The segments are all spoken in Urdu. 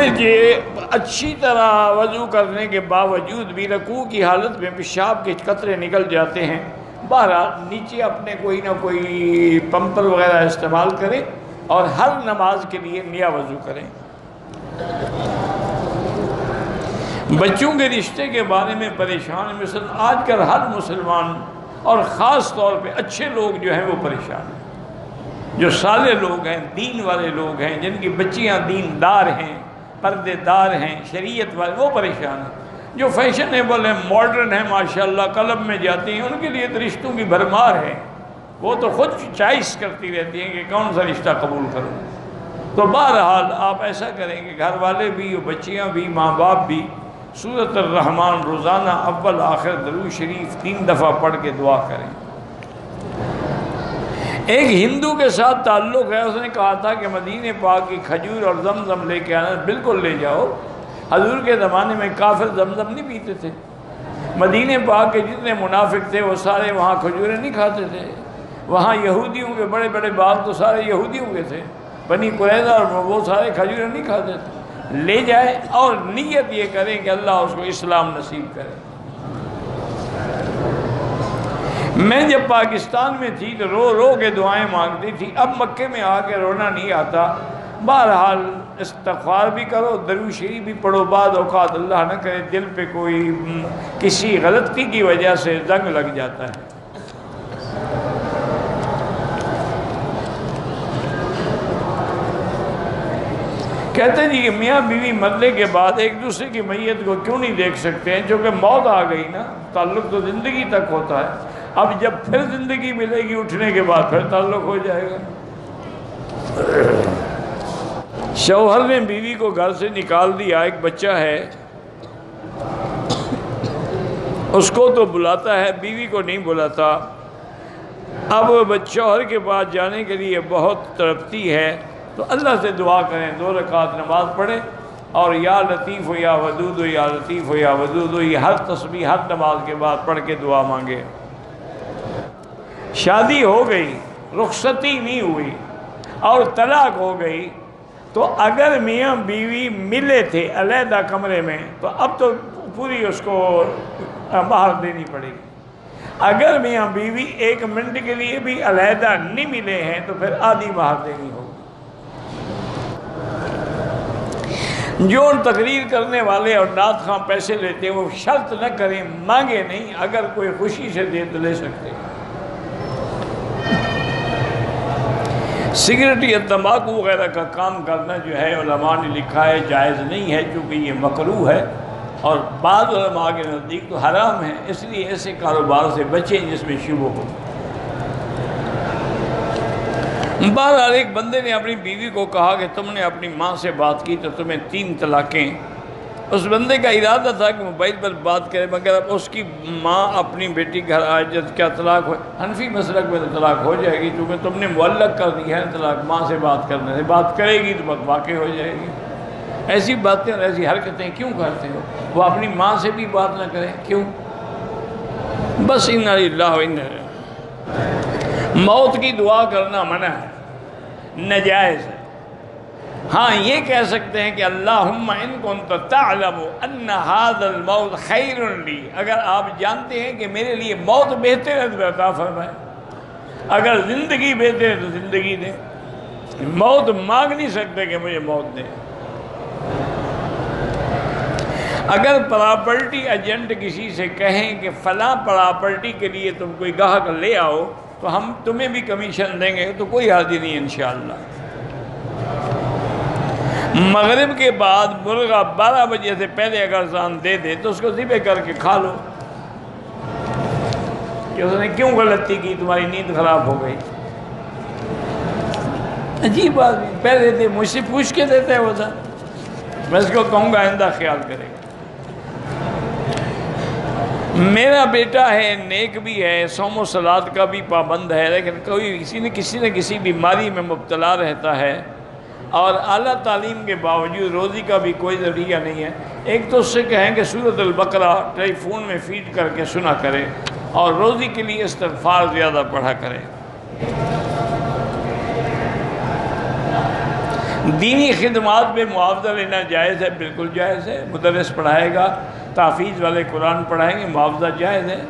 پھر یہ اچھی طرح وضو کرنے کے باوجود بھی رکوع کی حالت میں پیشاب کے قطرے نکل جاتے ہیں، بہرحال نیچے اپنے کوئی نہ کوئی پمپر وغیرہ استعمال کریں اور ہر نماز کے لیے نیا وضو کریں۔ بچوں کے رشتے کے بارے میں پریشان ہیں، مثلا آج کل ہر مسلمان اور خاص طور پہ اچھے لوگ جو ہیں وہ پریشان ہیں، جو صالح لوگ ہیں، دین والے لوگ ہیں، جن کی بچیاں دین دار ہیں، پردے دار ہیں، شریعت والے، وہ پریشان ہیں۔ جو فیشنیبل ہیں، ماڈرن ہیں، ماشاءاللہ کلب میں جاتی ہیں، ان کے لیے تو رشتوں کی بھرمار ہے، وہ تو خود چوائس کرتی رہتی ہیں کہ کون سا رشتہ قبول کروں۔ تو بہرحال آپ ایسا کریں کہ گھر والے بھی، بچیاں بھی، ماں باپ بھی سورۃ الرحمن روزانہ اول آخر درود شریف 3 دفعہ پڑھ کے دعا کریں۔ ایک ہندو کے ساتھ تعلق ہے، اس نے کہا تھا کہ مدینہ پاک کی کھجور اور زمزم لے کے آنا، بالکل لے جاؤ۔ حضور کے زمانے میں کافر زمزم نہیں پیتے تھے، مدینہ پاک کے جتنے منافق تھے وہ سارے وہاں کھجوریں نہیں کھاتے تھے، وہاں یہودیوں کے بڑے بڑے باغ تو سارے یہودیوں کے تھے، بنی قریظہ اور وہ سارے کھجوریں نہیں کھاتے تھے۔ لے جائے اور نیت یہ کریں کہ اللہ اس کو اسلام نصیب کرے۔ میں جب پاکستان میں تھی تو رو رو کے دعائیں مانگتی تھی، اب مکے میں آ کے رونا نہیں آتا۔ بہرحال استغفار بھی کرو، درود شریف بھی پڑھو، بعض اوقات اللہ نہ کرے دل پہ کوئی کسی غلطی کی وجہ سے زنگ لگ جاتا ہے۔ کہتے ہیں جی کہ میاں بیوی مرنے کے بعد ایک دوسرے کی میت کو کیوں نہیں دیکھ سکتے ہیں؟ چونکہ موت آ گئی نا، تعلق تو زندگی تک ہوتا ہے، اب جب پھر زندگی ملے گی اٹھنے کے بعد پھر تعلق ہو جائے گا۔ شوہر نے بیوی کو گھر سے نکال دیا، ایک بچہ ہے، اس کو تو بلاتا ہے، بیوی کو نہیں بلاتا۔ اب شوہر کے پاس جانے کے لیے بہت تڑپتی ہے، تو اللہ سے دعا کریں، 2 رکعت نماز پڑھیں اور یا لطیف ہو یا ودود ہو، یا لطیف ہو یا ودود ہو، یہ ہر تسبیح ہر نماز کے بعد پڑھ کے دعا مانگے۔ شادی ہو گئی، رخصتی نہیں ہوئی اور طلاق ہو گئی، تو اگر میاں بیوی ملے تھے علیحدہ کمرے میں تو اب تو پوری اس کو مہر دینی پڑے گی۔ اگر میاں بیوی 1 منٹ کے لیے بھی علیحدہ نہیں ملے ہیں تو پھر آدھی مہر دینی ہوگی۔ جو تقریر کرنے والے اور نعت خواں پیسے لیتے ہیں وہ شرط نہ کریں، مانگے نہیں، اگر کوئی خوشی سے دے تو لے سکتے ہیں۔ سگریٹ یا تمباکو وغیرہ کا کام کرنا جو ہے علماء نے لکھا ہے جائز نہیں ہے، چونکہ یہ مکروہ ہے اور بعض علماء کے نزدیک تو حرام ہے، اس لیے ایسے کاروبار سے بچیں جس میں شبہ ہو۔ بہرحال ایک بندے نے اپنی بیوی کو کہا کہ تم نے اپنی ماں سے بات کی تو تمہیں 3 طلاقیں۔ اس بندے کا ارادہ تھا کہ موبائل پر بات کرے، مگر اب اس کی ماں اپنی بیٹی گھر آئے جب کیا طلاق ہو؟ حنفی مسلک میں طلاق ہو جائے گی، کیونکہ تم نے معلق کر دی ہے طلاق ماں سے بات کرنے سے، بات کرے گی تو واقع ہو جائے گی۔ ایسی باتیں اور ایسی حرکتیں کیوں کرتے ہو؟ وہ اپنی ماں سے بھی بات نہ کریں، کیوں؟ بس انا للہ و انا الیہ۔ موت کی دعا کرنا منع ہے، ناجائز ہے۔ ہاں یہ کہہ سکتے ہیں کہ اللہم ان کنت تعلم ان ھذا الموت خیر لی، اگر آپ جانتے ہیں کہ میرے لیے موت بہتر ہے تو عطا فرمائے، اگر زندگی بہتر ہے تو زندگی دیں، موت مانگ نہیں سکتے کہ مجھے موت دیں۔ اگر پراپرٹی ایجنٹ کسی سے کہیں کہ فلاں پراپرٹی کے لیے تم کوئی گاہک لے آؤ تو ہم تمہیں بھی کمیشن دیں گے، تو کوئی حرج نہیں انشاءاللہ۔ مغرب کے بعد مرغا 12 بجے سے پہلے اگر سان دے دے تو اس کو ذبح کر کے کھا لو، کہ اس نے کیوں غلطی کی، تمہاری نیند خراب ہو گئی۔ عجیب بات، پہلے دے مجھ سے پوچھ کے دیتا ہے وہ تھا، میں اس کو کہوں گا آئندہ خیال کرے گا۔ میرا بیٹا ہے، نیک بھی ہے، صوم و صلات کا بھی پابند ہے، لیکن کسی نہ کسی بیماری میں مبتلا رہتا ہے اور اعلیٰ تعلیم کے باوجود روزی کا بھی کوئی ذریعہ نہیں ہے۔ ایک تو اس سے کہیں کہ سورۃ البقرہ ٹیلی فون میں فیڈ کر کے سنا کرے اور روزی کے لیے استغفار زیادہ پڑھا کرے۔ دینی خدمات میں معاوضہ لینا جائز ہے، بالکل جائز ہے۔ مدرس پڑھائے گا، تحفیظ والے قرآن پڑھائیں گے، معاوضہ جائز ہے۔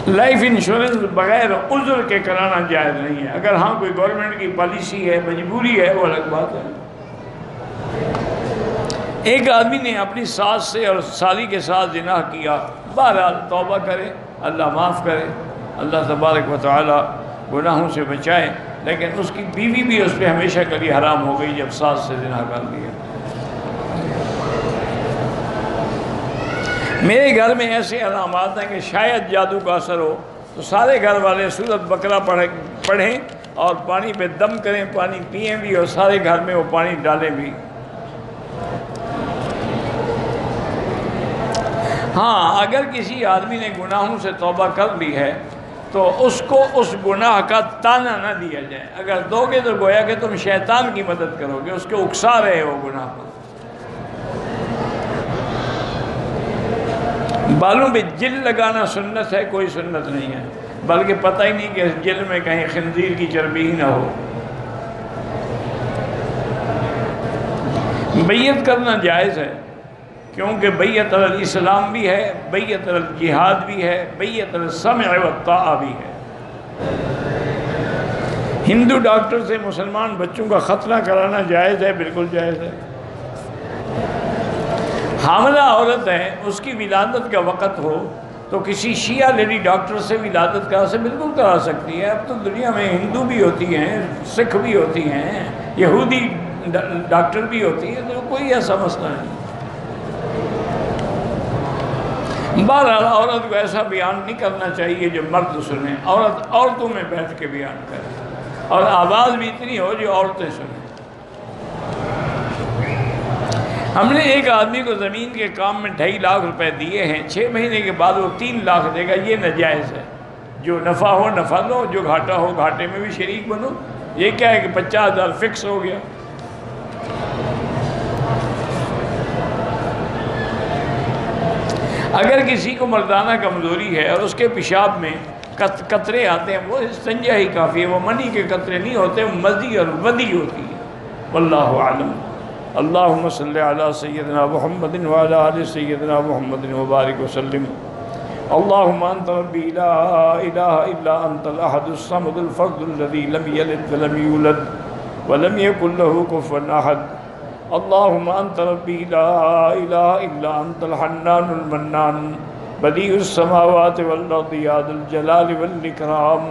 لائف انشورنس بغیر عذر کے کرانا جائز نہیں ہے۔ اگر ہاں کوئی گورنمنٹ کی پالیسی ہے، مجبوری ہے، وہ الگ بات ہے۔ ایک آدمی نے اپنی ساس سے اور سالی کے ساتھ زنا کیا، بہرحال توبہ کرے، اللہ معاف کرے، اللہ تبارک و تعالی گناہوں سے بچائے، لیکن اس کی بیوی بھی اس پہ ہمیشہ کے لیے حرام ہو گئی جب ساس سے زنا کر لیا۔ میرے گھر میں ایسے علامات ہیں کہ شاید جادو کا اثر ہو، تو سارے گھر والے سورۃ بقرہ پڑھیں اور پانی پہ دم کریں، پانی پئیں بھی اور سارے گھر میں وہ پانی ڈالیں بھی۔ ہاں، اگر کسی آدمی نے گناہوں سے توبہ کر لی ہے تو اس کو اس گناہ کا تانا نہ دیا جائے۔ اگر دو گے تو گویا کہ تم شیطان کی مدد کرو گے، اس کے اکسا رہے ہو گناہ پر۔ بالوں پہ جل لگانا سنت ہے، کوئی سنت نہیں ہے، بلکہ پتہ ہی نہیں کہ اس جل میں کہیں خنزیر کی چربی ہی نہ ہو۔ بیعت کرنا جائز ہے، کیونکہ بیعت علی الاسلام بھی ہے، بیعت علی الجہاد بھی ہے، بیعت علی السمع والطاعہ بھی ہے۔ ہندو ڈاکٹر سے مسلمان بچوں کا ختنہ کرانا جائز ہے، بالکل جائز ہے۔ حاملہ عورت ہے، اس کی ولادت کا وقت ہو تو کسی شیعہ لیڈی ڈاکٹر سے ولادت کرا سے بالکل کرا سکتی ہے۔ اب تو دنیا میں ہندو بھی ہوتی ہیں، سکھ بھی ہوتی ہیں، یہودی ڈاکٹر بھی ہوتی ہے، تو کوئی ایسا مسئلہ نہیں۔ بہرحال عورت کو ایسا بیان نہیں کرنا چاہیے جو مرد سنیں، عورت عورتوں میں بیٹھ کے بیان کرے، اور آواز بھی اتنی ہو جو عورتیں سنیں۔ ہم نے ایک آدمی کو زمین کے کام میں 2.5 لاکھ روپے دیے ہیں، 6 مہینے کے بعد وہ 3 لاکھ دے گا، یہ ناجائز ہے۔ جو نفع ہو نفع لو، جو گھاٹا ہو گھاٹے میں بھی شریک بنو۔ یہ کیا ہے کہ 50,000 فکس ہو گیا۔ اگر کسی کو مردانہ کمزوری ہے اور اس کے پیشاب میں قطرے آتے ہیں، وہ استنجا ہی کافی ہے، وہ منی کے قطرے نہیں ہوتے، وہ مزی اور ودی ہوتی ہے۔ واللہ اعلم۔ اللہم صلی علی سیدنا محمد وعلی آل سیدنا محمد وبارک وسلم۔ اللہم انت ربی لا الہ الا انت الاحد الصمد الفرد الذی لم یلد ولم یولد ولم یکن له کفوا احد۔ اللہم انت ربی لا الہ الا انت الحنان المنان بدیع السماوات والارض یا ذا الجلال والاکرام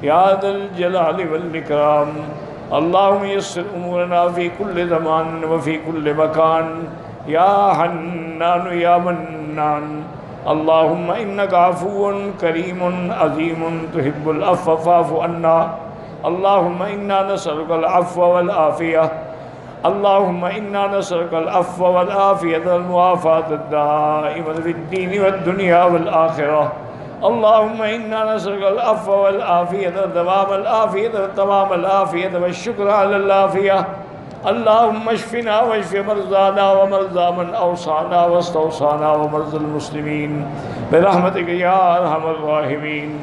یا ذا الجلال والاکرام۔ اللہم یسر امورنا فی کل زمان وفی کل مکان یا حنان یا منان۔ اللہم انک عفو کریم عظیم تحب العفو فاعف عنا۔ اللہم انا نسألک العفو والعافیہ۔ اللہم انا نسألک العفو والعافیہ والمعافاة الدائمة فی الدین والدنیا والآخرہ۔ اللہم انا نسألک العفو والعافیة دوام العافیة تمام العافیة والشکر علی العافیہ۔ اللہم اشفنا واشف مرضانا ومرضى من اوصانا واستوصانا ومرضى المسلمین برحمتک یا ارحم الراحمین۔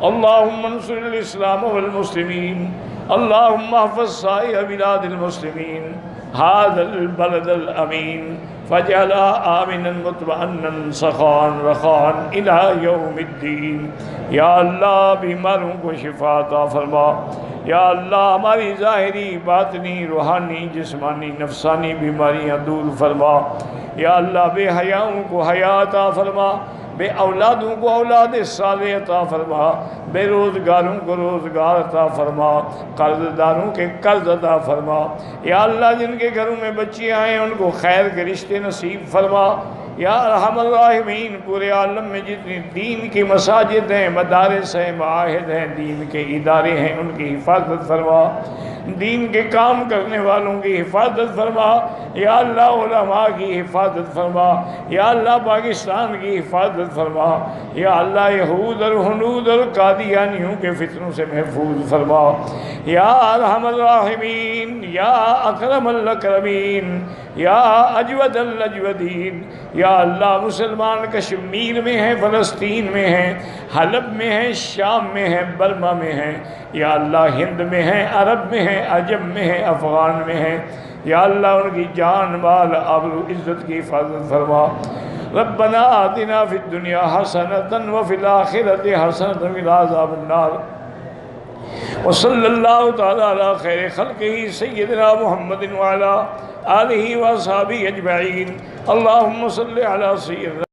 اللہم انصر الاسلام والمسلمین۔ اللہم احفظ سائر بلاد المسلمین هذا البلد الامین فاجعلها آمنا مطمئنا سخاء رخاء الى یوم الدین۔ یا اللہ بیماروں کو شفا عطا فرما۔ یا اللہ ہماری ظاہری باطنی روحانی جسمانی نفسانی بیماریاں دور فرما۔ یا اللہ بے حیاؤں کو حیا عطا فرما، بے اولادوں کو اولاد صالح عطا فرما، بے روزگاروں کو روزگار عطا فرما، قرض داروں کے قرض عطا فرما۔ یا اللہ جن کے گھروں میں بچیاں ہیں ان کو خیر کے رشتے نصیب فرما۔ یا ارحم الراحمین، پورے عالم میں جتنی دین کی مساجد ہیں، مدارس ہیں، معاہد ہیں، دین کے ادارے ہیں، ان کی حفاظت فرما، دین کے کام کرنے والوں کی حفاظت فرما۔ یا اللہ علماء کی حفاظت فرما۔ یا اللہ پاکستان کی حفاظت فرما۔ یا اللہ یہود اور ہنود اور قادیانیوں کے فتنوں سے محفوظ فرما۔ یا ارحم الراحمین، یا اکرم الاکرمین، یا اجود الاجودین، یا یا اللہ مسلمان کشمیر میں ہیں، فلسطین میں ہیں، حلب میں ہیں، شام میں ہیں، برما میں ہیں، یا اللہ ہند میں ہیں، عرب میں ہیں، عجم میں ہیں، افغان میں ہیں، یا اللہ ان کی جان مال آبرو عزت کی حفاظت فرما۔ ربنا آتنا فی الدنیا حسنۃ وفی الآخرۃ حسنۃ وقنا عذاب النار۔ وصلی اللہ تعالی علی خیر خلقہ سیدنا محمد وعلی آلہ واصحابہ اجمعین۔ اللہم صلی علی سیدنا